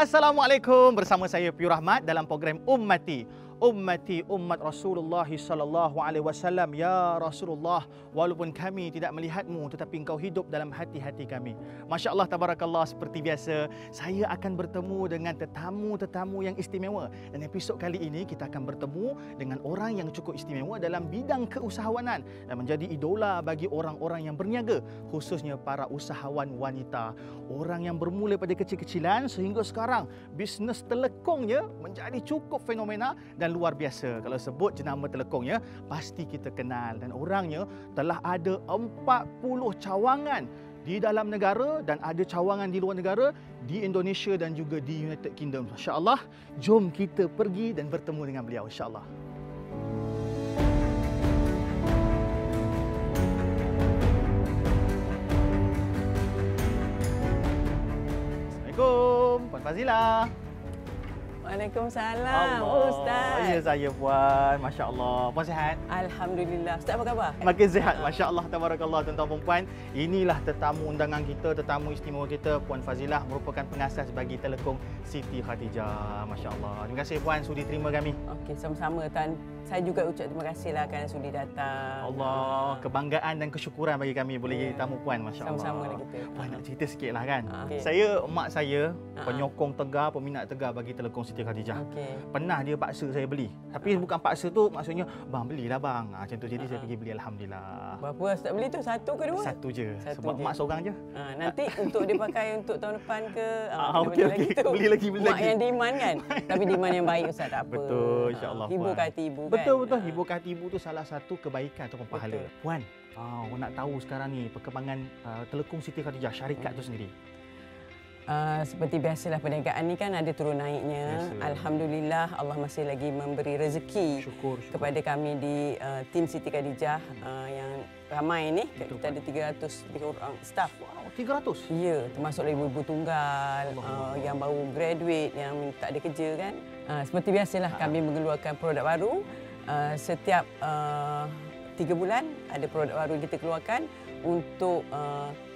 Assalamualaikum, bersama saya Piu Rahmat dalam program Ummati. Ummati, umat Rasulullah sallallahu alaihi wasallam. Ya Rasulullah, walaupun kami tidak melihatmu tetapi engkau hidup dalam hati-hati kami. Masya-Allah, tabarakallah. Seperti biasa, saya akan bertemu dengan tetamu-tetamu yang istimewa. Dan episod kali ini kita akan bertemu dengan orang yang cukup istimewa dalam bidang keusahawanan dan menjadi idola bagi orang-orang yang berniaga, khususnya para usahawan wanita. Orang yang bermula pada kecil-kecilan sehingga sekarang bisnes telekongnya menjadi cukup fenomena dan luar biasa. Kalau sebut jenama telekongnya, pasti kita kenal. Dan orangnya telah ada 40 cawangan di dalam negara dan ada cawangan di luar negara, di Indonesia dan juga di United Kingdom. Masya-Allah, jom kita pergi dan bertemu dengan beliau, insya-Allah. Assalamualaikum, Puan Fazilah. Waalaikumsalam, Ustaz. Ya, saya Puan. Masya Allah. Puan sihat? Alhamdulillah. Ustaz apa khabar? Makin sihat. Masya Allah. Tabarakallah, tuan-tuan dan puan. Inilah tetamu undangan kita, tetamu istimewa kita. Puan Fazilah merupakan pengasas bagi Telekong Siti Khadijah. Masya Allah. Terima kasih Puan sudi terima kami. Okey, sama-sama Tuan. Saya juga ucap terima kasihlah kerana sudi datang. Allah, kebanggaan dan kesyukuran bagi kami boleh jadi tamu Puan. Masya Allah. Sama-sama lah kita. Puan nak cerita sikit lah kan. Okay. Emak saya penyokong tegar, peminat tegar bagi Telekong Siti Khadijah. Okay. Pernah dia paksa saya beli. Tapi bukan paksa tu, maksudnya, bang belilah bang. Macam tu, jadi saya pergi beli, Alhamdulillah. Berapa Ustaz beli tu? Satu ke dua? Satu je. Satu Sebab je. mak seorang je. Nanti untuk dia pakai untuk tahun depan ke? Okey. Beli lagi. Mak yang demand kan? Tapi demand yang baik Ustaz, tak apa. Betul, insya-Allah. Hibur ke hati ibu kan? Betul. Hibur ke hati ibu tu salah satu kebaikan ataupun pahala. Puan, orang nak tahu sekarang ni perkembangan Telekong Siti Khadijah, syarikat tu sendiri. Seperti biasalah perniagaan ni kan ada turun naiknya. Biasa. Alhamdulillah Allah masih lagi memberi rezeki Syukur. kepada kami di tim Siti Khadijah yang ramai ni. Betul, Kita ada 300 lebih orang staff. Wow, 300? Ya, termasuklah ibu-ibu tunggal, yang baru graduate, yang tak ada kerja kan. Seperti biasalah kami mengeluarkan produk baru. Setiap 3 bulan ada produk baru yang kita keluarkan untuk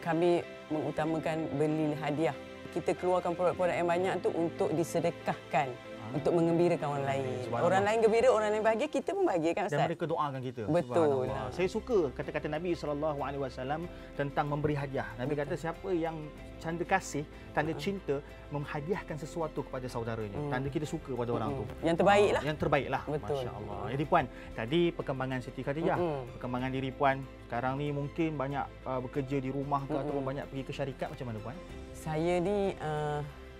kami mengutamakan beli hadiah. Kita keluarkan produk-produk yang banyak tu untuk disedekahkan, untuk mengembirakan orang lain. Orang lain gembira, orang lain bahagia, kita pun bahagia kan Ustaz? Dan mereka doakan kita. Betul. Saya suka kata-kata Nabi SAW tentang memberi hadiah. Nabi kata siapa yang tanda kasih, tanda cinta, menghadiahkan sesuatu kepada saudaranya. Tanda kita suka pada orang tu. Yang terbaik lah. Yang terbaik lah. Betul. Masya Allah. Jadi Puan, tadi perkembangan Siti Khadijah. Perkembangan diri Puan sekarang ni mungkin banyak bekerja di rumah ke ataupun banyak pergi ke syarikat, macam mana Puan? Saya ni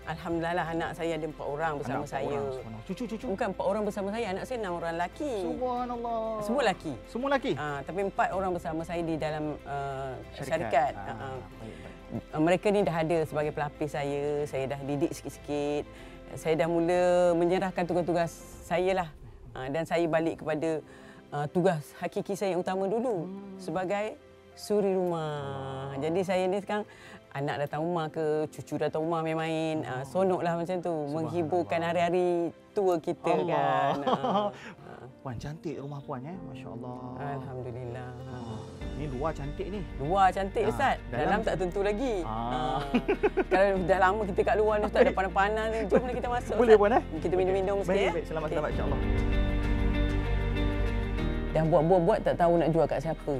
alhamdulillah lah, anak saya ada 4 orang bersama saya. Cucu-cucu? Bukan 4 orang bersama saya, anak saya 6 orang lelaki. Subhanallah. Semua lelaki. Semua lelaki? Tapi 4 orang bersama saya di dalam syarikat. Baik. Mereka ni dah ada sebagai pelapis saya dah didik sikit-sikit. Saya dah mula menyerahkan tugas-tugas saya lah. Dan saya balik kepada tugas hakiki saya yang utama dulu sebagai suri rumah. Jadi saya ni sekarang anak datang rumah ke, cucu datang rumah main-main, sonoklah macam tu, menghiburkan hari-hari tua kita kan. Puan, cantik rumah Puan ya, Masya-Allah. Alhamdulillah. Ni luar cantik ni. Luar cantik Ustaz. Dalam tak tentu lagi. Kalau dah lama kita kat luar ni Ustaz, dah panas-panas ni, jomlah kita masuk. Boleh Puan Kita minum-minum sikit ya. Baik, selamat insya-Allah. Dah buat-buat tak tahu nak jual kat siapa.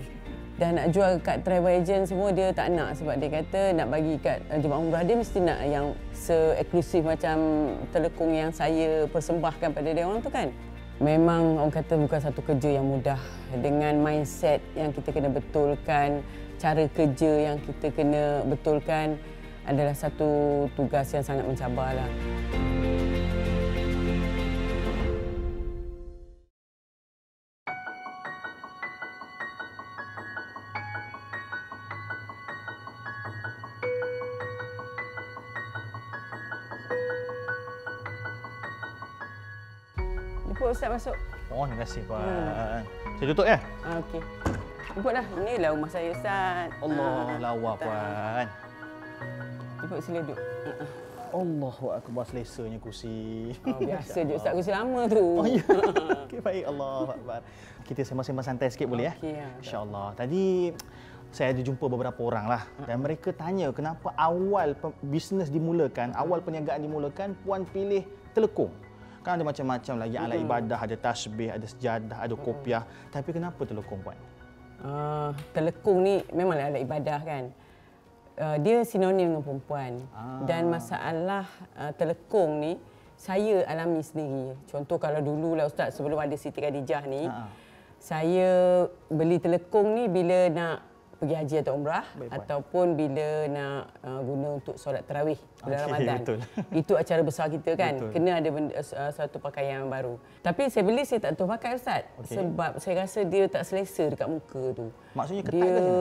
Dah nak jual kat travel agent semua dia tak nak sebab dia kata nak bagi kat jemaah umrah dia mesti nak yang se-eksklusif macam Telekong yang saya persembahkan pada dia orang tu kan. Memang orang kata bukan satu kerja yang mudah, dengan mindset yang kita kena betulkan, cara kerja yang kita kena betulkan adalah satu tugas yang sangat mencabarlah. Jemput Ustaz masuk. Oh, terima kasih Puan. Saya tutup ya? Okey. Jemputlah. Inilah rumah saya Ustaz. Allah, lawa Puan. Jemput sila duduk. Allahu akbar, selesanya kursi. Biasa je Ustaz, kursi lama tu. Oh ya. Okey, baik. Allahu akbar. Kita sembang-sembang santai sikit boleh ya? Okey. Insya-Allah. Tadi saya ada jumpa beberapa orang lah dan mereka tanya kenapa awal bisnes dimulakan, awal perniagaan dimulakan, puan pilih telekung. Kan ada macam-macam lagi alat ibadah, ada tasbih, ada sejadah, ada kopiah. Tapi kenapa telekung, puan? Telekung ni memanglah alat ibadah kan. Dia sinonim dengan perempuan. Dan masalah telekung ni saya alami sendiri. Contoh kalau dululah Ustaz, sebelum ada Siti Khadijah ni, saya beli telekung ni bila nak pergi haji atau umrah. Baik, ataupun bila nak guna untuk solat tarawih bulan Ramadan. Betul. Itu acara besar kita kan. Betul. Kena ada satu pakaian yang baru. Tapi saya beli, saya tak tahu pakai Ustaz. Sebab saya rasa dia tak selesa dekat muka tu. Maksudnya ketat dia, ke?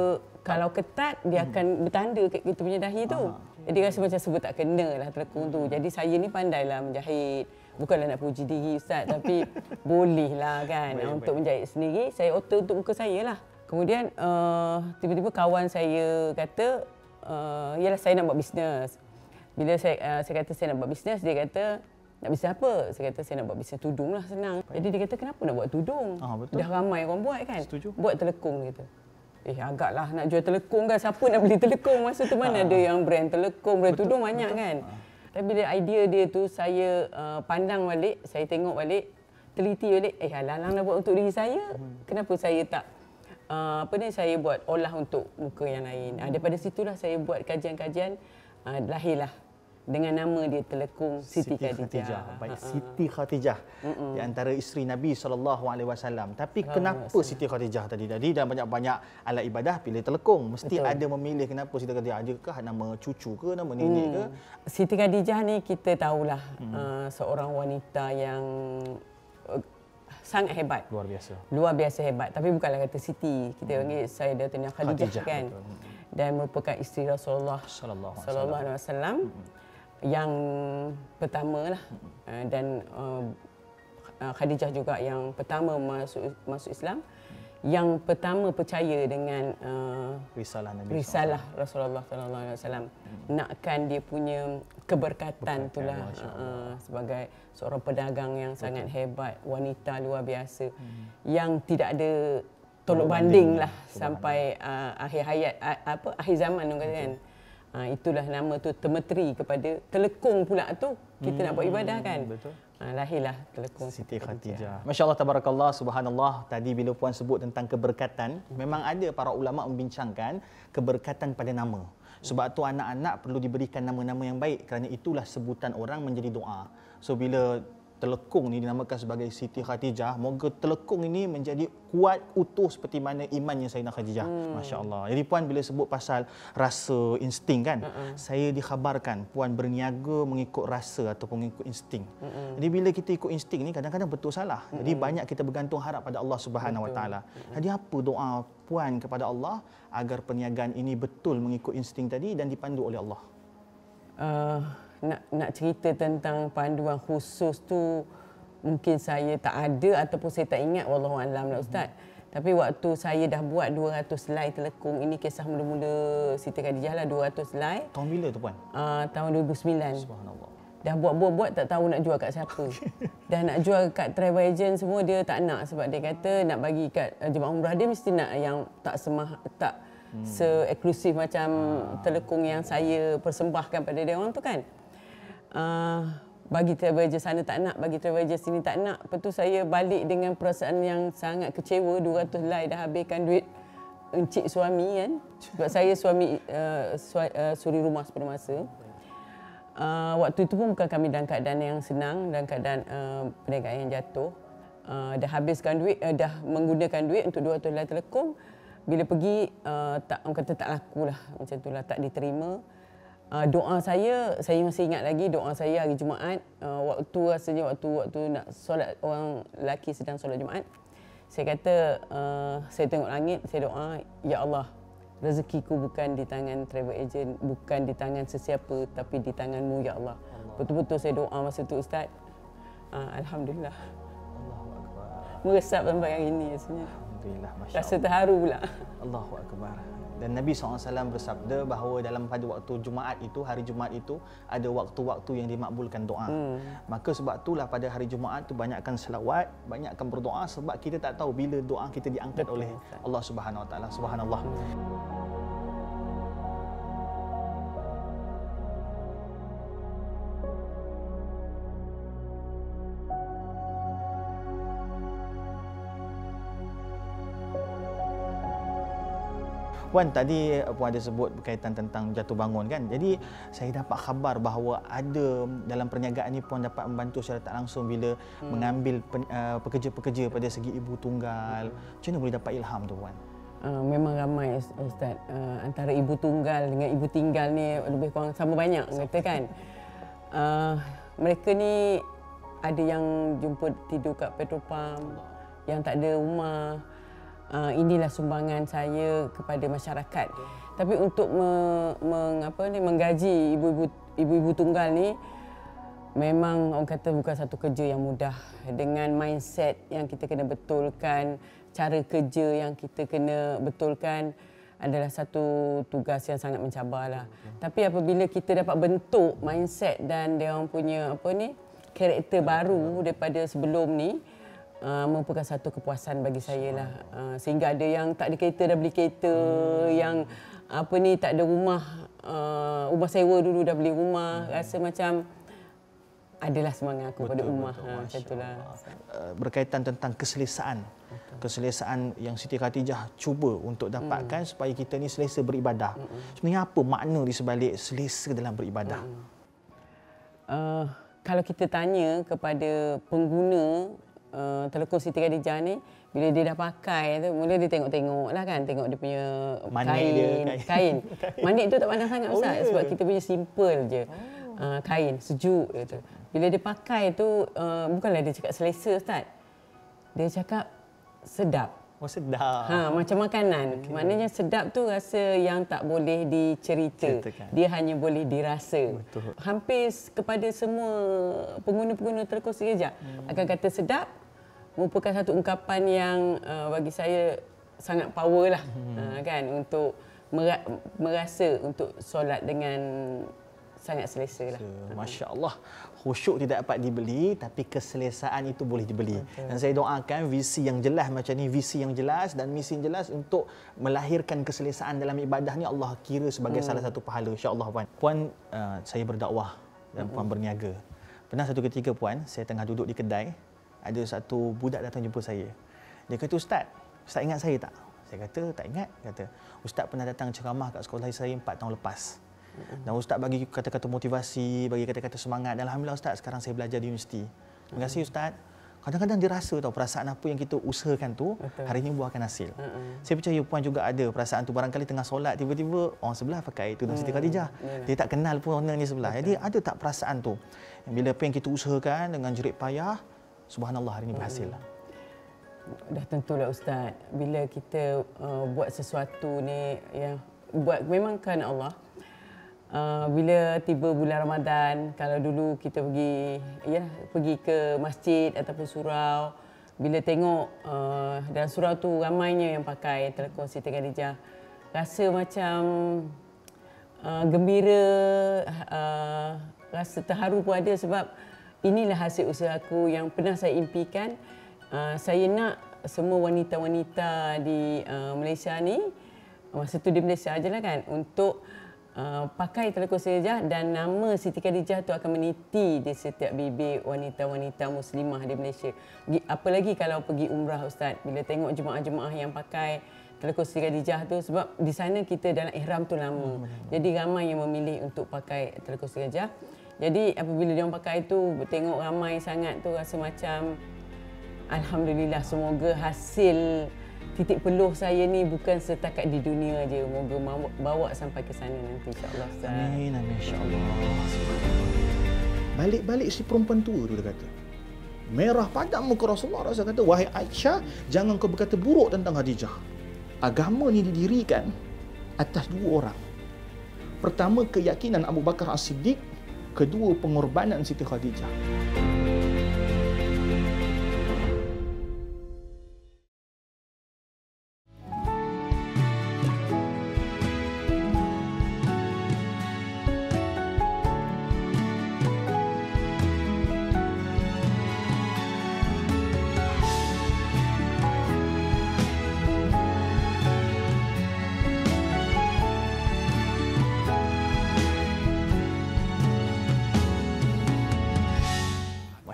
Kalau ketat, dia akan bertanda kat kita punya dahi tu. Jadi rasa macam sebut tak kena lah telekung tu. Jadi saya ni pandailah menjahit. Bukanlah nak puji diri Ustaz, tapi bolehlah kan. Untuk menjahit sendiri, saya order untuk muka saya lah. Kemudian tiba-tiba kawan saya kata, yalah saya nak buat bisnes. Bila saya kata saya nak buat bisnes, dia kata, nak bisnes apa? Saya kata saya nak buat bisnes tudung lah, senang. Jadi dia kata, kenapa nak buat tudung? Betul. Dah ramai orang buat kan? Setuju. Buat telekung gitu. Agaklah nak jual telekung kan, siapa nak beli telekung masa tu, mana ada yang brand telekung, brand tudung banyak kan. Tapi bila idea dia tu saya pandang balik, saya tengok balik, teliti balik, alang nak buat untuk diri saya, kenapa saya tak saya buat olah untuk muka yang lain. Daripada situlah saya buat kajian-kajian, lahirlah dengan nama dia telekung Siti Khadijah. Baik, Siti Khadijah di antara isteri Nabi SAW. Tapi kenapa Siti Khadijah tadi? Jadi dalam banyak-banyak alat ibadah pilih telekung. Mesti ada memilih kenapa Siti Khadijah. Adakah nama cucu ke, nama nenek ke? Siti Khadijah ni kita tahulah seorang wanita yang sangat hebat. Luar biasa. Luar biasa hebat. Tapi bukanlah kata Siti. Kita panggil Sayyidatina Khadijah kan. Betul. Dan merupakan isteri Rasulullah sallallahu alaihi wasallam yang pertama lah. Dan Khadijah juga yang pertama masuk Islam. Yang pertama percaya dengan risalah Rasulullah sallallahu alaihi wasallam. Nakkan dia punya keberkatan itulah sebagai seorang pedagang yang sangat hebat, wanita luar biasa yang tidak ada tolak banding lah sampai akhir hayat akhir zaman orang kata kan. Itulah nama tu termeteri kepada telekung pula tu kita nak buat ibadah kan. Betul. Lahirlah telekung Siti Khadijah. Masya-Allah, tabarakallah, subhanallah. Tadi bila puan sebut tentang keberkatan, memang ada para ulama membincangkan keberkatan pada nama. Sebab tu anak-anak perlu diberikan nama-nama yang baik kerana itulah sebutan orang menjadi doa. So bila telekung ni dinamakan sebagai Siti Khadijah, moga telekung ini menjadi kuat utuh seperti mana imannya Sayyidina Khadijah. Masya-Allah. Jadi puan bila sebut pasal rasa insting kan, saya dikhabarkan puan berniaga mengikut rasa ataupun mengikut insting. Jadi bila kita ikut insting ni kadang-kadang betul salah. Jadi banyak kita bergantung harap pada Allah Subhanahu Wa Taala. Jadi apa doa puan kepada Allah agar perniagaan ini betul mengikut insting tadi dan dipandu oleh Allah? Nak cerita tentang panduan khusus tu mungkin saya tak ada ataupun saya tak ingat, wallahu alam lah Ustaz. Tapi waktu saya dah buat 200 helai telekung, ini kisah mula-mula Siti Khadijah lah, 200 helai. Tahun bila tu puan? Tahun 2009. Subhanallah. Dah buat tak tahu nak jual kat siapa. Dah nak jual kat travel agent semua dia tak nak sebab dia kata nak bagi kat jemaah umrah dia mesti nak yang tak se-eksklusif macam telekung yang saya persembahkan pada dia orang tu kan. Bagi travel agent sana tak nak, bagi travel agent sini tak nak. Lepas tu saya balik dengan perasaan yang sangat kecewa. 200 helai dah habiskan duit encik suami kan. Sebab saya suri rumah pada masa. Waktu itu pun bukan kami dalam keadaan yang senang, dalam keadaan perniagaan yang jatuh. Dah habiskan duit, dah menggunakan duit untuk 200 helai telekung. Bila pergi, orang kata tak laku lah. Macam itulah, tak diterima. Doa saya masih ingat lagi doa saya hari Jumaat, waktu nak solat, orang lelaki sedang solat Jumaat. Saya kata, saya tengok langit, saya doa, ya Allah, rezekiku bukan di tangan travel agent, bukan di tangan sesiapa, tapi di tangan-Mu ya Allah. Betul-betul saya doa masa tu Ustaz. Alhamdulillah. Allahu Akbar. Meresap sampai hari ini rasanya. Alhamdulillah, masya-Allah. Rasa terharu pula. Allahu Akbar. Dan Nabi SAW bersabda bahawa pada waktu Jumaat itu, hari Jumaat itu ada waktu-waktu yang dimakbulkan doa. Maka sebab itulah pada hari Jumaat tu banyakkan selawat, banyakkan berdoa sebab kita tak tahu bila doa kita diangkat oleh Allah Subhanahu Wa Taala. Subhanallah. Puan tadi Puan ada sebut berkaitan tentang jatuh bangun kan. Jadi saya dapat khabar bahawa ada dalam perniagaan ni Puan dapat membantu secara tak langsung bila mengambil pekerja-pekerja pada segi ibu tunggal. Macam mana boleh dapat ilham tu Puan? Memang ramai Ustaz. Antara ibu tunggal dengan ibu tinggal ni lebih kurang sama banyak kata kan. Mereka ni ada yang jumpa tidur kat petrol pump, yang tak ada rumah. Inilah sumbangan saya kepada masyarakat. Tapi untuk menggaji ibu-ibu tunggal ni memang orang kata bukan satu kerja yang mudah. Dengan mindset yang kita kena betulkan, cara kerja yang kita kena betulkan adalah satu tugas yang sangat mencabarlah. Tapi apabila kita dapat bentuk mindset dan dia orang punya karakter baru daripada sebelum ni, merupakan satu kepuasan bagi saya lah. Sehingga ada yang tak ada kereta dah beli kereta, yang tak ada rumah, rumah sewa dulu dah beli rumah. Rasa macam adalah semangat aku pada rumah. Macam itulah. Berkaitan tentang keselesaan. Keselesaan yang Siti Khatijah cuba untuk dapatkan supaya kita ni selesa beribadah. Sebenarnya apa makna di sebalik selesa dalam beribadah? Kalau kita tanya kepada pengguna telekong Siti Khadijah ni, bila dia dah pakai tu, mula dia tengok-tengok lah kan, tengok dia punya kain. Manik tu tak pandang sangat Ustaz, sebab kita punya simple je. Kain, sejuk dia tu. Bila dia pakai tu, bukanlah dia cakap selesa Ustaz. Dia cakap sedap. Oh sedap. Macam makanan. Maknanya sedap tu rasa yang tak boleh diceritakan. Dia hanya boleh dirasa. Betul. Hampir kepada semua pengguna-pengguna telekong Siti Khadijah akan kata sedap, merupakan satu ungkapan yang bagi saya sangat power lah. Kan, untuk merasa untuk solat dengan sangat selesa lah. Masya Allah. Khusyuk tidak dapat dibeli, tapi keselesaan itu boleh dibeli. Dan saya doakan visi yang jelas macam ni, visi yang jelas dan misi yang jelas untuk melahirkan keselesaan dalam ibadah ni, Allah kira sebagai salah satu pahala, insya-Allah Puan. Puan, saya berdakwah dan Puan berniaga. Pernah satu ketika Puan, saya tengah duduk di kedai, ada satu budak datang jumpa saya. Dia kata, Ustaz ingat saya tak? Saya kata, tak ingat. Kata, Ustaz pernah datang ceramah kat sekolah saya 4 tahun lepas. Dan Ustaz bagi kata-kata motivasi, bagi kata-kata semangat. Dan Alhamdulillah Ustaz, sekarang saya belajar di universiti. Terima kasih Ustaz. Kadang-kadang dia rasa tahu perasaan apa yang kita usahakan tu, hari ini buahkan hasil. Saya percaya Puan juga ada perasaan tu. Barangkali tengah solat, tiba-tiba orang sebelah pakai tudung Siti Khadijah. Dia tak kenal pun orang ni sebelah. Jadi ada tak perasaan tu? Bila apa yang kita usahakan dengan jerit payah, subhanallah hari ini berhasil. Dah tentulah Ustaz. Bila kita buat sesuatu ni, yang buat memang kerana Allah. Bila tiba bulan Ramadan, kalau dulu kita pergi ke masjid ataupun surau, bila tengok dalam surau tu ramainya yang pakai telekong Siti Khadijah, rasa macam gembira, rasa terharu pun ada sebab inilah hasil usaha aku yang pernah saya impikan. Saya nak semua wanita-wanita di Malaysia ni, masa tu di Malaysia ajalah kan, untuk pakai telekong Siti Khadijah, dan nama Siti Khadijah tu akan meniti di setiap bibir wanita-wanita muslimah di Malaysia. Apalagi kalau pergi umrah Ustaz, bila tengok jemaah-jemaah yang pakai telekong Siti Khadijah tu, sebab di sana kita dalam ihram tu lama. Jadi ramai yang memilih untuk pakai telekong Siti Khadijah. Jadi apabila dia orang pakai tu, tengok ramai sangat tu, rasa macam alhamdulillah, semoga hasil titik peluh saya ni bukan setakat di dunia aja, moga bawa sampai ke sana nanti insya-Allah. Amin, amin insya-Allah. Balik-balik si perempuan tua tu dia kata, merah padam muka Rasulullah rasa kata, wahai Aisyah, jangan kau berkata buruk tentang Khadijah. Agama ni didirikan atas 2 orang. Pertama, keyakinan Abu Bakar As-Siddiq, kedua, pengorbanan Siti Khadijah.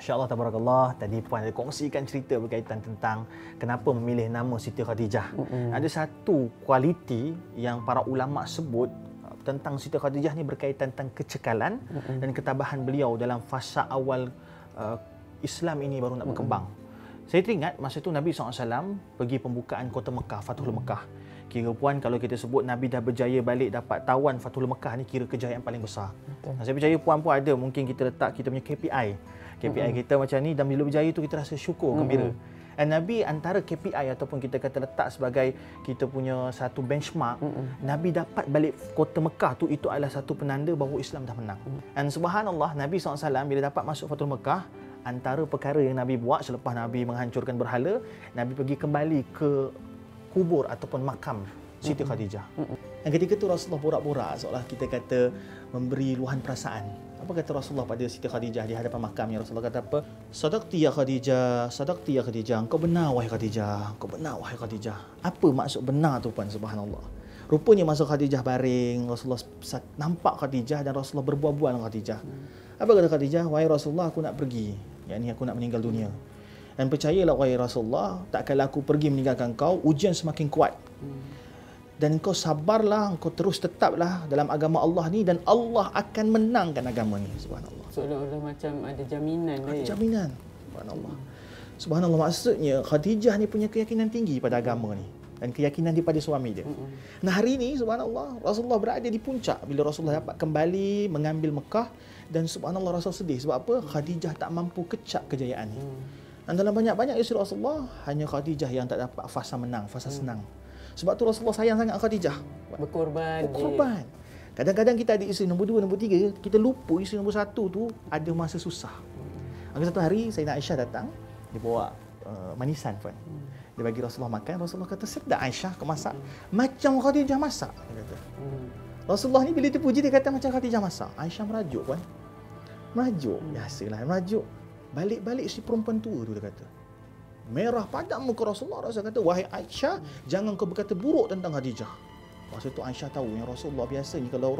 Masya Allah, tabarakallah. Tadi Puan ada kongsikan cerita berkaitan tentang kenapa memilih nama Siti Khadijah. Ada satu kualiti yang para ulama sebut tentang Siti Khadijah ni berkaitan tentang kecekalan dan ketabahan beliau dalam fasa awal Islam ini baru nak berkembang. Saya teringat masa tu Nabi SAW pergi pembukaan kota Mekah, Fathul Mekah. Kira Puan, kalau kita sebut Nabi dah berjaya balik dapat tawan Fathul Mekah ni, kira kejayaan paling besar. Saya percaya Puan pun ada, mungkin kita letak kita punya KPI kita macam ni, dan bila berjaya tu kita rasa syukur, gembira. Dan Nabi antara KPI ataupun kita kata letak sebagai kita punya satu benchmark, Nabi dapat balik kota Mekah tu, itu adalah satu penanda bahawa Islam dah menang. Dan subhanallah, Nabi SAW bila dapat masuk Fathul Mekah, antara perkara yang Nabi buat selepas Nabi menghancurkan berhala, Nabi pergi kembali ke kubur ataupun makam Siti Khadijah. Dan ketika itu Rasulullah borak-borak, seolah kita kata memberi luahan perasaan. Apa kata Rasulullah pada Siti Khadijah di hadapan makamnya? Rasulullah kata apa? Sadaqti ya Khadijah, sadaqti ya Khadijah. Engkau benar wahai Khadijah, engkau benar wahai Khadijah. Apa maksud benar tu Puan? Subhanallah. Rupanya masa Khadijah baring, Rasulullah nampak Khadijah dan Rasulullah berbual-bual dengan Khadijah. Apa kata Khadijah? Wahai Rasulullah, aku nak pergi. Yang ni aku nak meninggal dunia. Dan percayalah wahai Rasulullah, tak kala aku pergi meninggalkan kau, ujian semakin kuat. Dan kau sabarlah, kau terus tetaplah dalam agama Allah ni, dan Allah akan menangkan agama ni. Subhanallah. Seolah-olah macam ada jaminan. Ada jaminan. Subhanallah. Subhanallah, maksudnya Khadijah ni punya keyakinan tinggi pada agama ni. Dan keyakinan dia pada suami dia. Nah hari ini, subhanallah, Rasulullah berada di puncak bila Rasulullah dapat kembali mengambil Mekah. Dan subhanallah, Rasul sedih. Sebab apa? Khadijah tak mampu kecap kejayaan ni. Dan dalam banyak-banyak isteri Rasulullah, hanya Khadijah yang tak dapat fasa menang, fasa senang. Sebab tu Rasulullah sayang sangat Khadijah. Berkorban. Kadang-kadang kita ada isteri nombor 2, nombor 3, kita lupa isteri nombor 1 tu ada masa susah. Satu hari Sayyidina Aisyah datang, dia bawa manisan Puan. Dia bagi Rasulullah makan, Rasulullah kata, sedap Aisyah kau masak. Macam Khadijah masak, dia kata. Rasulullah ni bila dia puji, dia kata macam Khadijah masak. Aisyah merajuk Puan. Merajuk, biasalah merajuk. Balik-balik si perempuan tua tu, dia kata. Merah padam muka Rasulullah. Rasulullah kata, wahai Aisyah, jangan kau berkata buruk tentang Khadijah. Masa tu Aisyah tahu yang Rasulullah biasanya kalau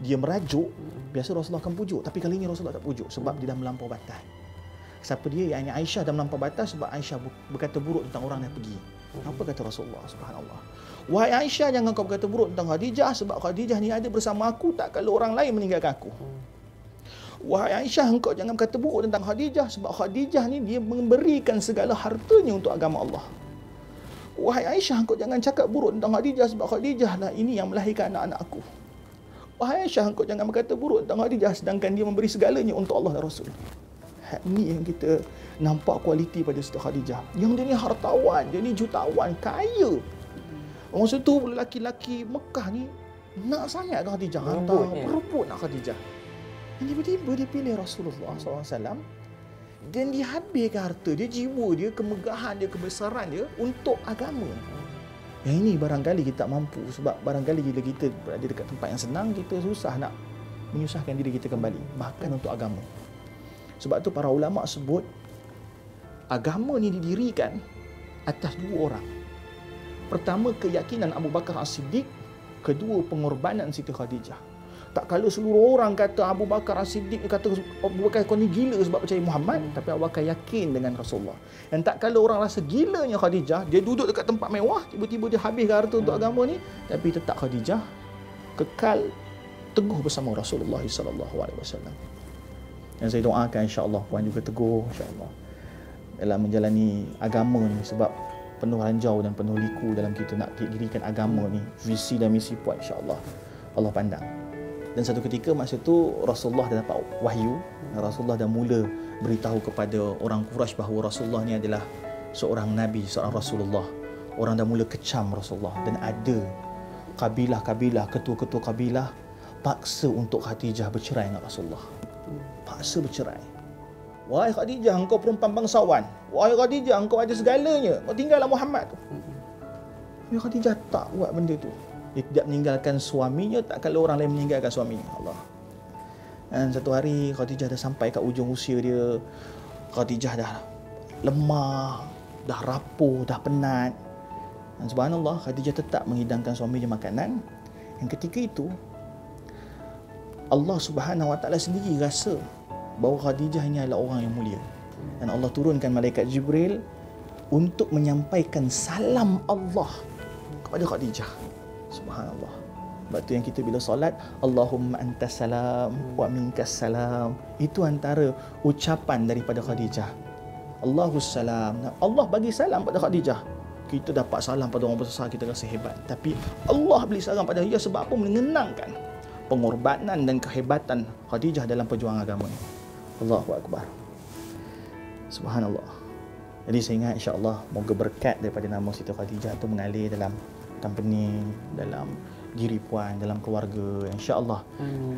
dia merajuk, biasa Rasulullah akan pujuk. Tapi kali ini Rasulullah tak pujuk sebab dia dah melampau batas. Siapa dia? Yang Aisyah dah melampau batas sebab Aisyah berkata buruk tentang orang yang pergi. Apa kata Rasulullah? Subhanallah. Wahai Aisyah, jangan kau berkata buruk tentang Khadijah sebab Khadijah ni ada bersama aku tak kalau orang lain meninggalkan aku. Wahai Aisyah, engkau jangan berkata buruk tentang Khadijah sebab Khadijah ni dia memberikan segala hartanya untuk agama Allah. Wahai Aisyah, engkau jangan cakap buruk tentang Khadijah sebab Khadijah lah ini yang melahirkan anak-anak aku. Wahai Aisyah, engkau jangan berkata buruk tentang Khadijah sedangkan dia memberi segalanya untuk Allah dan Rasul. Ini yang kita nampak kualiti pada Siti Khadijah. Yang dia ni hartawan, dia ni jutawan, kaya. Masa tu lelaki-lelaki Mekah ni nak sangat Khadijah, berebut nak Khadijah. Dan tiba-tiba dia pilih Rasulullah SAW dan dia habiskan harta dia, jiwa dia, kemegahan dia, kebesaran dia untuk agama. Yang ini barangkali kita tak mampu sebab barangkali bila kita berada dekat tempat yang senang, kita susah nak menyusahkan diri kita kembali, bahkan untuk agama. Sebab tu para ulama sebut agama ni didirikan atas 2 orang. Pertama, keyakinan Abu Bakar As-Siddiq. Kedua, pengorbanan Siti Khadijah. Tak kala seluruh orang kata Abu Bakar As-Siddiq, kata Abu Bakar kau ni gila sebab percaya Muhammad, tapi Abu Bakar yakin dengan Rasulullah. Dan tak kala orang rasa gilanya Khadijah, dia duduk dekat tempat mewah, tiba-tiba dia habiskan harta untuk agama ni, tapi tetap Khadijah kekal teguh bersama Rasulullah sallallahu alaihi wasallam. Dan saya doakan insya-Allah Puan juga teguh insya-Allah dalam menjalani agama ni sebab penuh ranjau dan penuh liku dalam kita nak dirikan agama ni. Visi dan misi Puan insya-Allah Allah pandang. Dan satu ketika masa tu Rasulullah dah dapat wahyu, Rasulullah dah mula beritahu kepada orang Quraisy bahawa Rasulullah ni adalah seorang nabi, seorang Rasulullah. Orang dah mula kecam Rasulullah dan ada kabilah-kabilah, ketua-ketua kabilah paksa untuk Khadijah bercerai dengan Rasulullah. Paksa bercerai. Wahai Khadijah, engkau perempuan bangsawan. Wahai Khadijah, engkau ada segalanya. Kau tinggallah Muhammad tu. Tapi Khadijah tak buat benda tu. Dia tidak meninggalkan suaminya tak kalau orang lain meninggalkan suaminya. Allah. Dan satu hari Khadijah dah sampai kat ujung usia dia. Khadijah dah lemah, dah rapuh, dah penat. Dan subhanallah, Khadijah tetap menghidangkan suaminya makanan. Dan ketika itu Allah Subhanahu Wa Taala sendiri rasa bahawa Khadijah ini adalah orang yang mulia. Dan Allah turunkan malaikat Jibril untuk menyampaikan salam Allah kepada Khadijah. Subhanallah. Sebab tu yang kita bila solat, Allahumma antas salam wa minkas salam, itu antara ucapan daripada Khadijah. Allahus salam. Allah bagi salam pada Khadijah. Kita dapat salam pada orang besar, kita rasa hebat. Tapi Allah beri salam pada dia sebab apa? Mengenangkan pengorbanan dan kehebatan Khadijah dalam perjuangan agama ini. Allahu Akbar. Subhanallah. Jadi saya ingat insya-Allah moga berkat daripada nama Siti Khadijah tu mengalir dalam company, dalam diri puan, dalam keluarga, insya-Allah.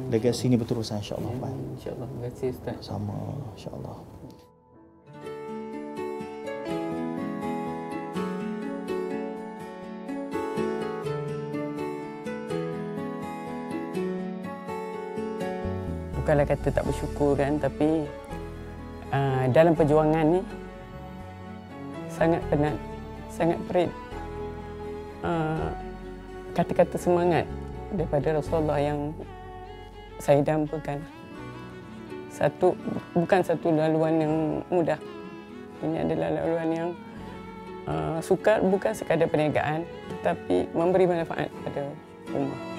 Legasi ini berterusan insya-Allah. Insya-Allah. Terima kasih Ustaz. Sama insya-Allah. Bukanlah kata tak bersyukur kan, tapi dalam perjuangan ni sangat penat, sangat perit. Kata-kata semangat daripada Rasulullah yang saya dampakan. Bukan satu laluan yang mudah. Ini adalah laluan yang sukar, bukan sekadar perniagaan, tetapi memberi manfaat pada umat.